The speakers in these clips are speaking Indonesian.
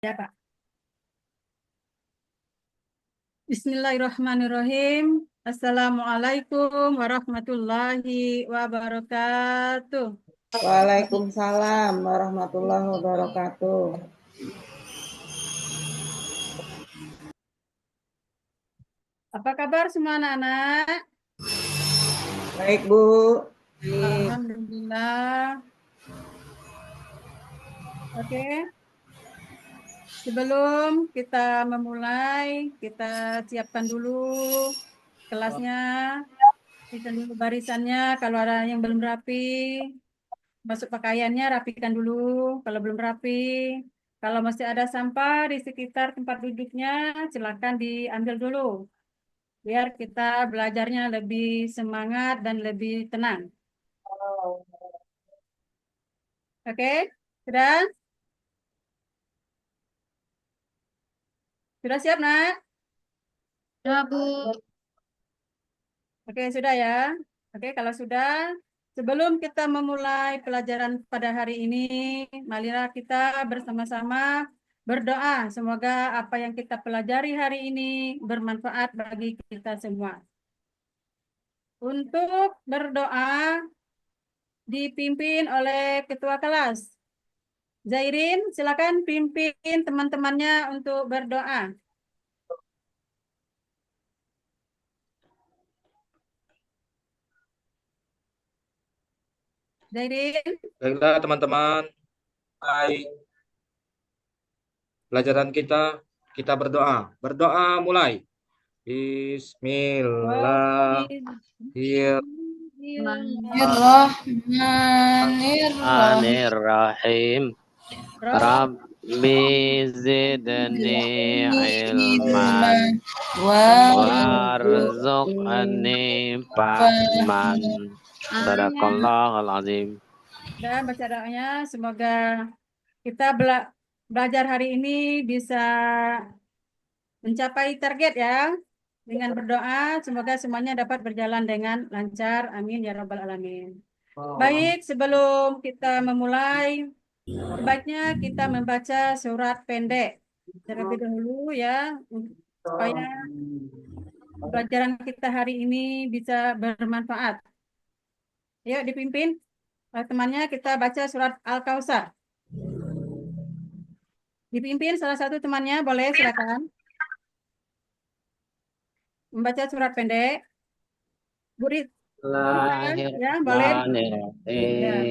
Ya, Pak. Bismillahirrahmanirrahim. Assalamualaikum warahmatullahi wabarakatuh. Waalaikumsalam warahmatullahi wabarakatuh. Apa kabar semua anak-anak? Baik, Bu. Baik. Alhamdulillah. Oke, sebelum kita memulai, kita siapkan dulu kelasnya, siapkan dulu barisannya. Kalau ada yang belum rapi, masuk pakaiannya rapikan dulu. Kalau belum rapi, kalau masih ada sampah di sekitar tempat duduknya, silakan diambil dulu. Biar kita belajarnya lebih semangat dan lebih tenang. Oke? Sudah? Sudah siap, nak? Ya, Bu. Oke, sudah ya. Oke, kalau sudah, sebelum kita memulai pelajaran pada hari ini, marilah kita bersama-sama berdoa. Semoga apa yang kita pelajari hari ini bermanfaat bagi kita semua. Untuk berdoa dipimpin oleh ketua kelas. Zairin, silakan pimpin teman-temannya untuk berdoa. Zairin. Baiklah teman-teman, mulai pelajaran kita berdoa. Berdoa mulai. Bismillahirrahmanirrahim. Rabbi zidni ilman warzuqni fahman. Sadaqallahul azim. Dan baca doanya, semoga kita belajar hari ini bisa mencapai target ya. Dengan berdoa, semoga semuanya dapat berjalan dengan lancar. Amin ya rabbal alamin. Baik, sebelum kita memulai, sebaiknya kita membaca surat pendek terlebih dahulu ya, supaya pelajaran kita hari ini bisa bermanfaat. Yuk dipimpin temannya, kita baca surat Al-Kautsar. Dipimpin salah satu temannya, boleh silakan. Membaca surat pendek. Burit. Ya, boleh. Ya.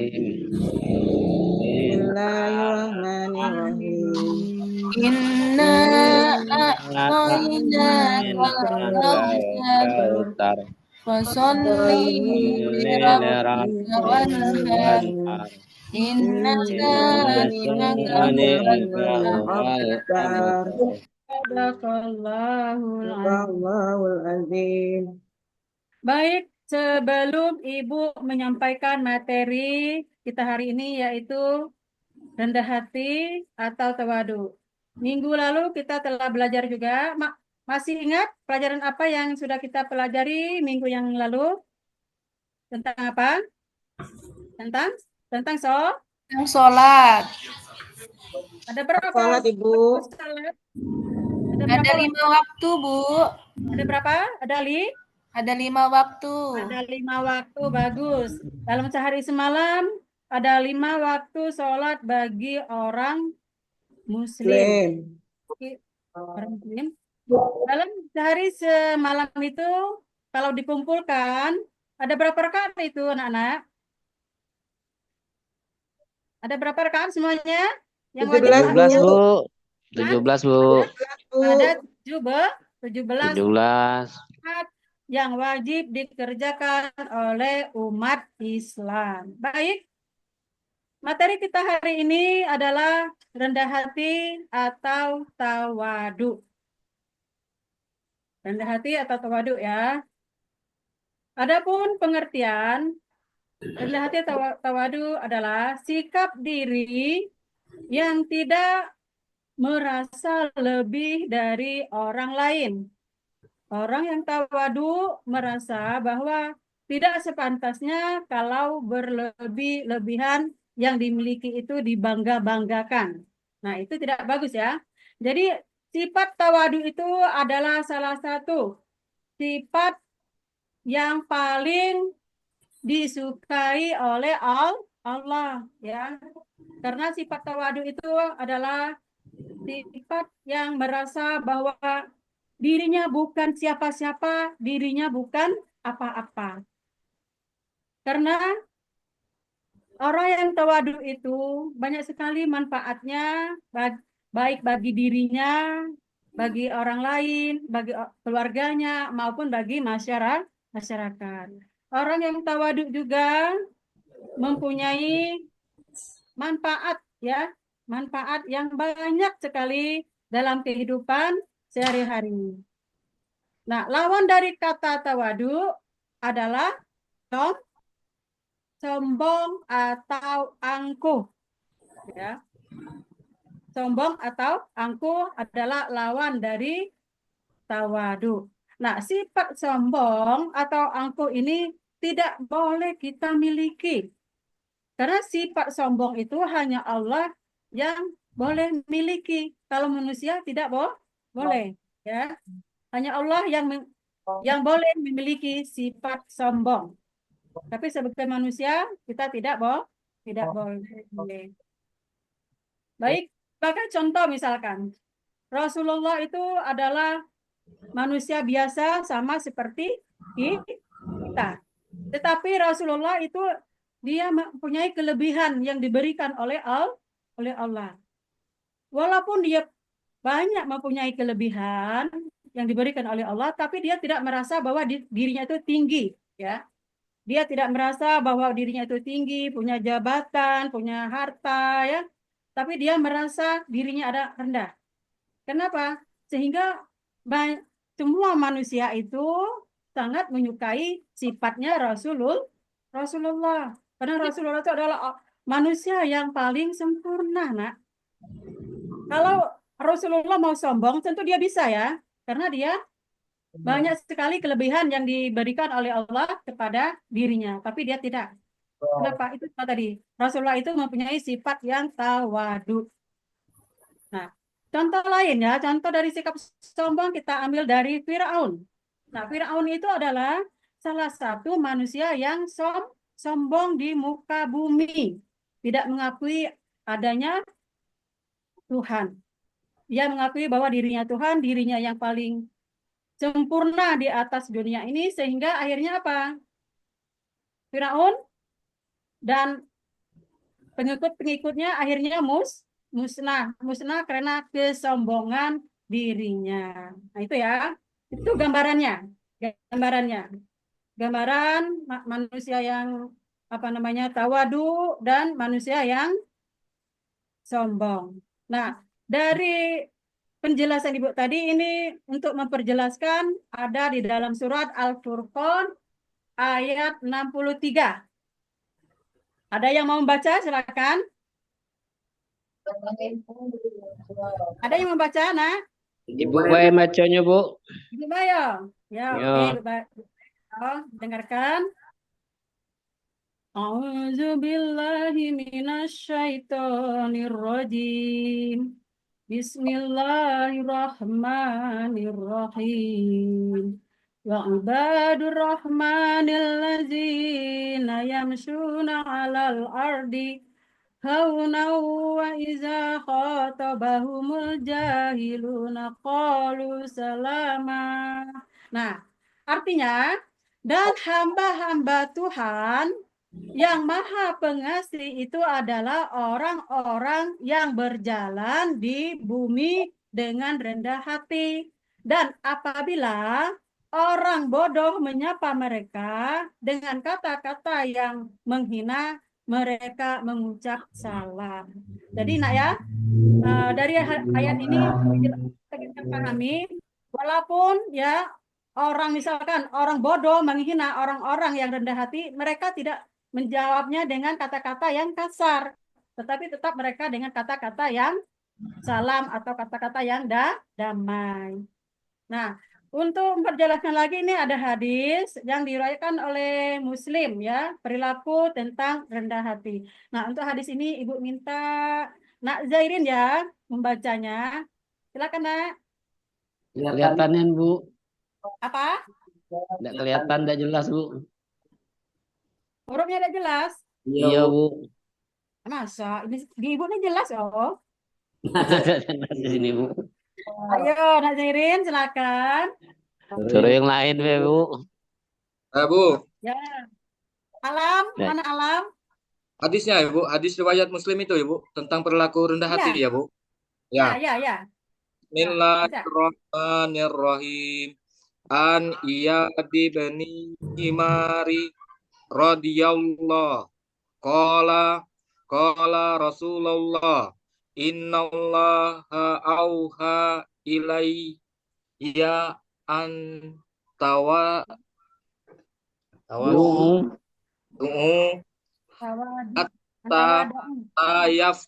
Bismillahirrahmanirrahim. Inna a'tainakal fasalli lirabbika wanhar. Inna Sadaqallahul azim. Baik, sebelum Ibu menyampaikan materi kita hari ini yaitu rendah hati atau tawadu. Minggu lalu kita telah belajar juga. Masih ingat pelajaran apa yang sudah kita pelajari minggu yang lalu? Tentang apa? Tentang sholat. Ada berapa? Sholat, Ibu. Sholat? Ada 5 waktu, Bu. Ada berapa? Ada 5 waktu. Ada 5 waktu, bagus. Dalam sehari semalam ada 5 waktu sholat bagi orang Muslim. Orang Muslim. Dalam sehari semalam itu kalau dikumpulkan ada berapa rakaat itu anak-anak? Ada berapa rakaat semuanya? Yang 17, wajib Bu. 17, Bu. Ada 17 rakaat yang wajib dikerjakan oleh umat Islam. Baik. Materi kita hari ini adalah rendah hati atau tawadu. Rendah hati atau tawadu ya. Adapun pengertian rendah hati atau tawadu adalah sikap diri yang tidak merasa lebih dari orang lain. Orang yang tawadu merasa bahwa tidak sepantasnya kalau berlebih-lebihan yang dimiliki itu dibangga-banggakan. Nah, itu tidak bagus ya. Jadi sifat tawadu itu adalah salah satu sifat yang paling disukai oleh Allah ya. Karena sifat tawadu itu adalah sifat yang merasa bahwa dirinya bukan siapa-siapa, dirinya bukan apa-apa. Karena orang yang tawadu itu banyak sekali manfaatnya, baik bagi dirinya, bagi orang lain, bagi keluarganya, maupun bagi masyarakat. Orang yang tawadu juga mempunyai manfaat ya, manfaat yang banyak sekali dalam kehidupan sehari-hari. Nah, lawan dari kata tawadu adalah sombong atau angkuh ya. Sombong atau angkuh adalah lawan dari tawadu. Nah, sifat sombong atau angkuh ini tidak boleh kita miliki. Karena sifat sombong itu hanya Allah yang boleh miliki. Kalau manusia tidak boleh, ya. Hanya Allah yang boleh memiliki sifat sombong. Tapi sebagai manusia kita tidak boleh. Baik, pakai contoh misalkan. Rasulullah itu adalah manusia biasa sama seperti kita. Tetapi Rasulullah itu dia mempunyai kelebihan yang diberikan oleh Allah. Walaupun dia banyak mempunyai kelebihan yang diberikan oleh Allah, tapi dia tidak merasa bahwa dirinya itu tinggi, ya. Dia tidak merasa bahwa dirinya itu tinggi, punya jabatan, punya harta, ya. Tapi dia merasa dirinya ada rendah. Kenapa? Sehingga semua manusia itu sangat menyukai sifatnya Rasulullah. Karena Rasulullah itu adalah manusia yang paling sempurna, nak. Kalau Rasulullah mau sombong, tentu dia bisa ya. Karena dia banyak sekali kelebihan yang diberikan oleh Allah kepada dirinya. Tapi dia tidak. Kenapa? Itu tadi. Rasulullah itu mempunyai sifat yang tawadu. Nah, contoh lain ya, contoh dari sikap sombong kita ambil dari Firaun. Nah, Firaun itu adalah salah satu manusia yang sombong di muka bumi. Tidak mengakui adanya Tuhan. Dia mengakui bahwa dirinya Tuhan, dirinya yang paling sempurna di atas dunia ini, sehingga akhirnya apa? Firaun dan pengikut-pengikutnya akhirnya musnah karena kesombongan dirinya. Nah, itu ya. Itu gambarannya. Gambaran manusia yang tawadu dan manusia yang sombong. Nah, dari penjelasan Ibu tadi ini untuk memperjelaskan ada di dalam surat Al-Furqan ayat 63. Ada yang mau membaca? Silakan. Ada yang membaca, nah? Ibu Bayu bacanya, Bu. Ibu Bayo. Ya, oke, Ibu Bayo. Dengarkan. A'udzu billahi minasyaitonir rajim. Bismillahirrahmanirrahim. Wa ibadur rahmanil ladzina yamshuna 'alal ardi hauna wa iza khatabahumul jahiluna qalu salama. Nah, artinya dan hamba-hamba Tuhan yang Maha Pengasih itu adalah orang-orang yang berjalan di bumi dengan rendah hati. Dan apabila orang bodoh menyapa mereka dengan kata-kata yang menghina, mereka mengucap salam. Jadi nak ya, dari ayat ini kita pahami, walaupun ya misalkan orang bodoh menghina orang-orang yang rendah hati, mereka tidak menjawabnya dengan kata-kata yang kasar, tetapi tetap mereka dengan kata-kata yang salam atau kata-kata yang damai. Nah, untuk memperjelaskan lagi ini ada hadis yang diriwayatkan oleh Muslim ya, perilaku tentang rendah hati. Nah, untuk hadis ini Ibu minta Nak Zairin ya membacanya. Silakan Nak. Kelihatanin Bu. Apa? Tidak kelihatan, tidak jelas Bu. Hurufnya ada jelas? Iya Bu. Masa? Ini di Ibu ini jelas oh. Tidak jelas di sini Bu. Ayo Nak Zairin silakan. Suruh yang lain Bu. Bu, Ya. Alam, Ya. mana Alam? hadisnya ya Bu, hadis riwayat Muslim itu ya Bu, tentang perilaku rendah hati ya Bu. Ya, Ya, ya. Baca. Bismillahirrahmanirrahim. An Iyadi bin Himari radhiyallahu qala Rasulullah innallaha auha ilayya an tawa Bu. Tawadu. hatta Tawadu. tayaf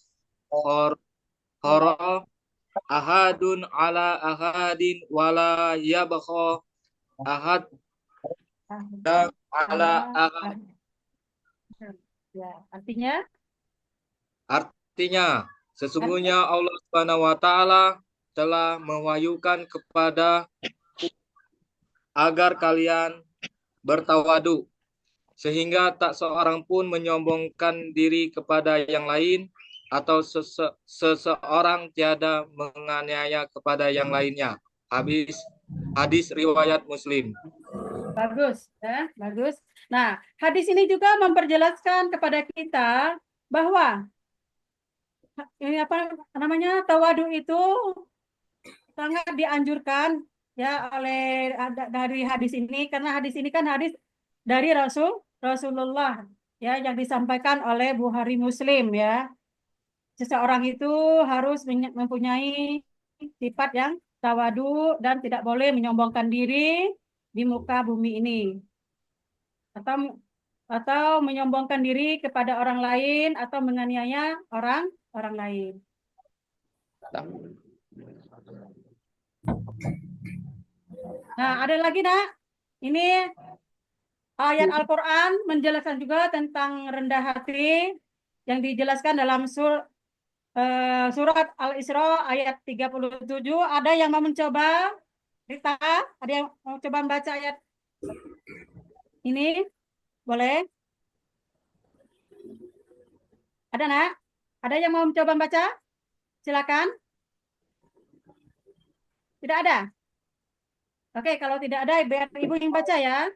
hara ahadun ala ahadin wala yabqa ahad ala ahad. Ya, artinya Artinya, sesungguhnya Allah Subhanahu wa taala telah mewahyukan kepada agar kalian bertawadu sehingga tak seorang pun menyombongkan diri kepada yang lain atau seseorang tiada menganiaya kepada yang lainnya. Hadis riwayat Muslim. bagus, ya, bagus. Nah, hadis ini juga memperjelaskan kepada kita bahwa ini apa namanya tawadu itu sangat dianjurkan ya dari hadis ini karena hadis ini kan hadis dari Rasulullah ya yang disampaikan oleh Bukhari Muslim ya. Seseorang itu harus mempunyai sifat yang tawadu dan tidak boleh menyombongkan diri di muka bumi ini atau menyombongkan diri kepada orang lain atau menganiaya orang lain. Nah, ada lagi nak. Ini ayat Al-Quran menjelaskan juga tentang rendah hati yang dijelaskan dalam surat Al-Isra ayat 37. Ada yang mau mencoba? Rita, ada yang mau coba membaca ayat ini? Boleh? Ada nak? Ada yang mau mencoba membaca? Silakan. Tidak ada? Oke, kalau tidak ada, biar Ibu yang baca ya.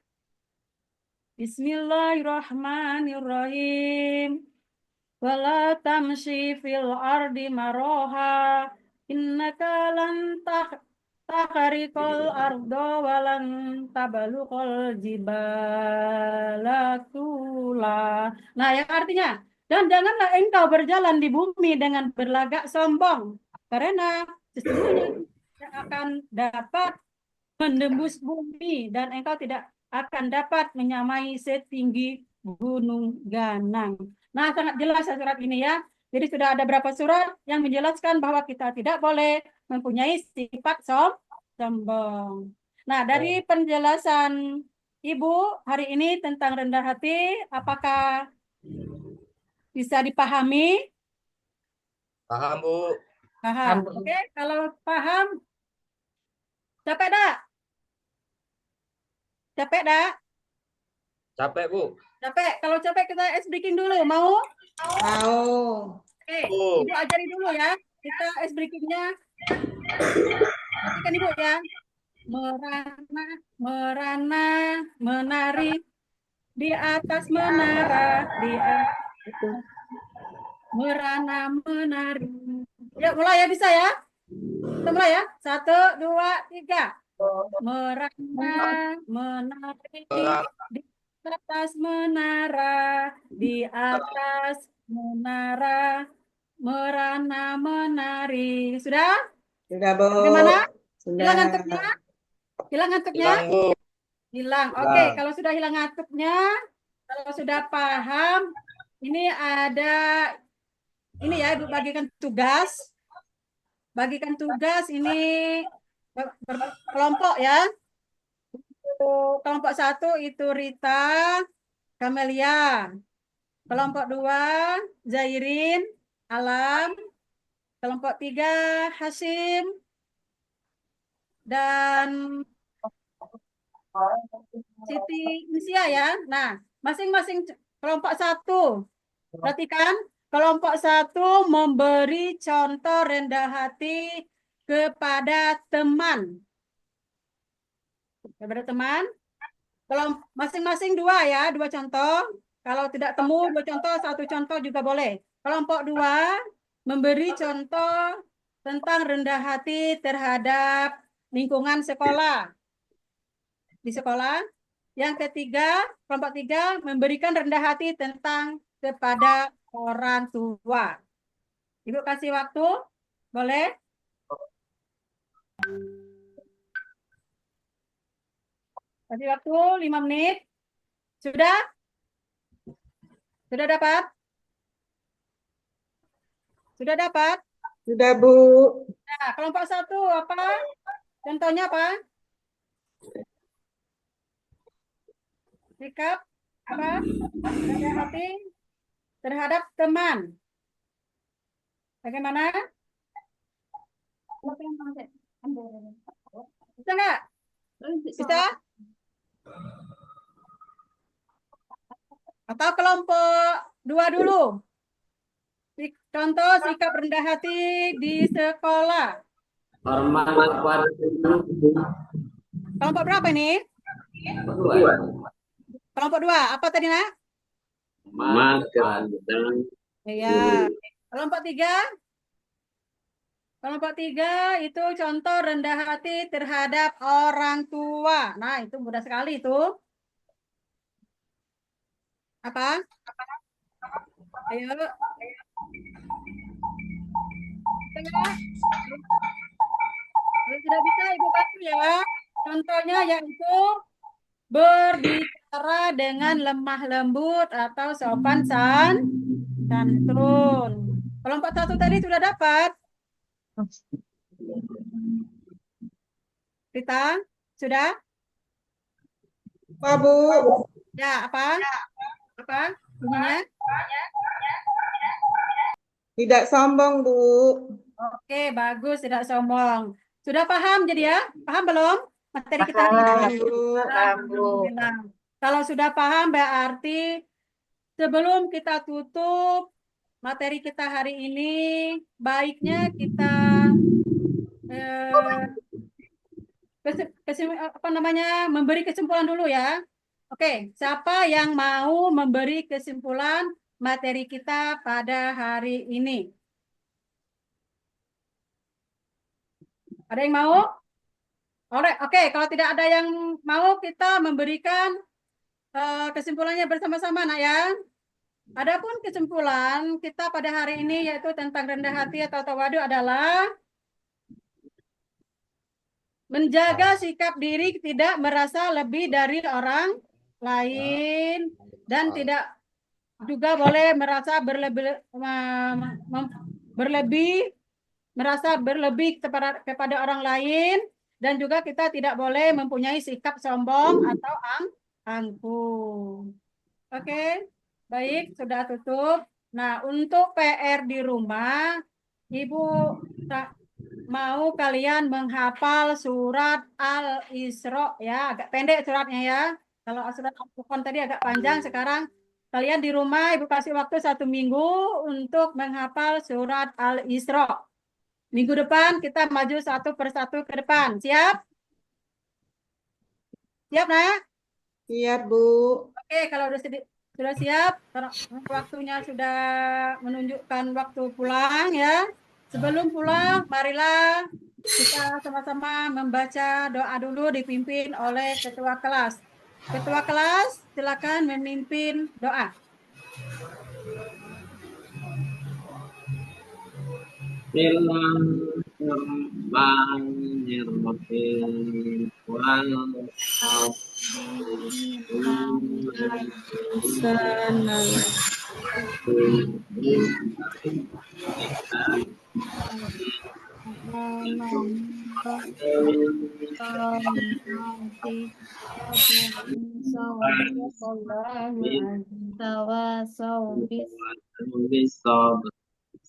Bismillahirrahmanirrahim. Wala tamshi fil ardi maroha. Innaka lan takhariqal ardo walan tabaluqal jibala tula. Nah, yang artinya, dan janganlah engkau berjalan di bumi dengan berlagak sombong. Karena sesungguhnya yang akan dapat menembus bumi dan engkau tidak akan dapat menyamai setinggi gunung ganang. Nah, sangat jelas surat ini ya. Jadi sudah ada berapa surat yang menjelaskan bahwa kita tidak boleh mempunyai sifat sombong. Nah, dari penjelasan Ibu hari ini tentang rendah hati, apakah bisa dipahami? Paham, Bu? Paham. Oke, kalau paham, capek dah? Capek dah? Capek, Bu? Capek. Kalau capek kita ice breaking dulu. Mau? Mau. Oke, Ibu ajari dulu ya. Kita ice breakingnya. Perhatikan Ibu ya. Merana, menari di atas menara, merana, menari. Yuk mulai ya, bisa ya? Kita mulai ya. 1, 2, 3. Merana, menari di atas menara, di atas menara, merana, menari. Sudah? Sudah, Bu. Bagaimana? Sudah. Hilang ngantuknya? Hilang ngantuknya? Hilang, Bu. Hilang. Oke, kalau sudah hilang ngantuknya, kalau sudah paham, ini ada, ini ya, Ibu bagikan tugas. Bagikan tugas ini kelompok ya. Kelompok 1 itu Rita, Kamelia. Kelompok 2, Zairin, Alam, Kelompok 3 Hasim dan Siti Insia ya. Nah, masing-masing kelompok 1. Perhatikan, kelompok 1 memberi contoh rendah hati kepada teman. Kepada teman. Kalau masing-masing 2 ya, 2 contoh. Kalau tidak temu 2 contoh, 1 contoh juga boleh. Kelompok 2 memberi contoh tentang rendah hati terhadap lingkungan sekolah. Di sekolah. Yang ketiga, kelompok 3 memberikan rendah hati tentang kepada orang tua. Ibu kasih waktu, boleh? Kasih waktu 5 menit. Sudah? Sudah dapat? Sudah dapat? Sudah, Bu. Nah, kelompok 1 apa? Contohnya apa? Sikap apa? Rendah hati terhadap teman. Bagaimana? Bisa nggak? Bisa? Atau kelompok 2 dulu? Contoh sikap rendah hati di sekolah. Hormat kepada guru. Kelompok berapa ini? Kelompok 2. Apa tadi, Nak? Hormat kepada Iya. Kelompok 3? Kelompok 3 itu contoh rendah hati terhadap orang tua. Nah, itu mudah sekali itu. Apa? Ayo. Tengah. Kalau tidak bisa, Ibu bantu ya. Contohnya yaitu berbicara dengan lemah lembut atau sopan santun. Kelompok 1 tadi sudah dapat. Rita, sudah? Apa, Bu? Ya, apa? Apa bunyinya? Tidak sombong, Bu. Oke, bagus, tidak sombong. Sudah paham jadi ya? Paham belum materi kita hari ini? Paham, Bu. Alhamdulillah. Kalau sudah paham berarti sebelum kita tutup materi kita hari ini, baiknya kita memberi kesimpulan dulu ya. Oke, siapa yang mau memberi kesimpulan materi kita pada hari ini? Ada yang mau? Oke, kalau tidak ada yang mau, kita memberikan kesimpulannya bersama-sama, Nak ya. Adapun kesimpulan kita pada hari ini yaitu tentang rendah hati atau tawadu adalah menjaga sikap diri tidak merasa lebih dari orang lain dan tidak juga boleh merasa berlebih kepada orang lain, dan juga kita tidak boleh mempunyai sikap sombong atau angkuh. Oke, baik, sudah tutup. Nah, untuk PR di rumah, Ibu mau kalian menghafal surat Al-Isra ya, agak pendek suratnya ya. Kalau surat Al-Furqan tadi agak panjang, sekarang kalian di rumah Ibu kasih waktu 1 minggu untuk menghafal surat Al-Isra. Minggu depan kita maju 1 persatu ke depan. Siap? Siap, Nak? Siap, Bu. Oke, kalau sudah siap, waktunya sudah menunjukkan waktu pulang ya. Sebelum pulang, marilah kita sama-sama membaca doa dulu dipimpin oleh ketua kelas. Ketua kelas, silakan memimpin doa. Bismillahirrahmanirrahim.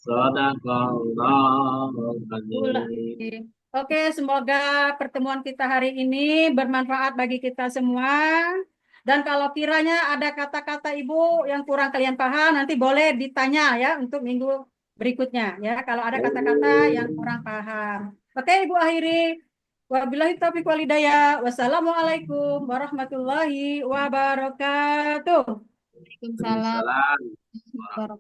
Sadaqallahul azim. Oke, semoga pertemuan kita hari ini bermanfaat bagi kita semua. Dan kalau kiranya ada kata-kata Ibu yang kurang kalian paham, nanti boleh ditanya ya untuk minggu berikutnya ya. Kalau ada kata-kata yang kurang paham. Oke, Ibu akhiri. Wabillahi taufiq wal hidayah. Wassalamualaikum warahmatullahi wabarakatuh. Waalaikumsalam. Salam.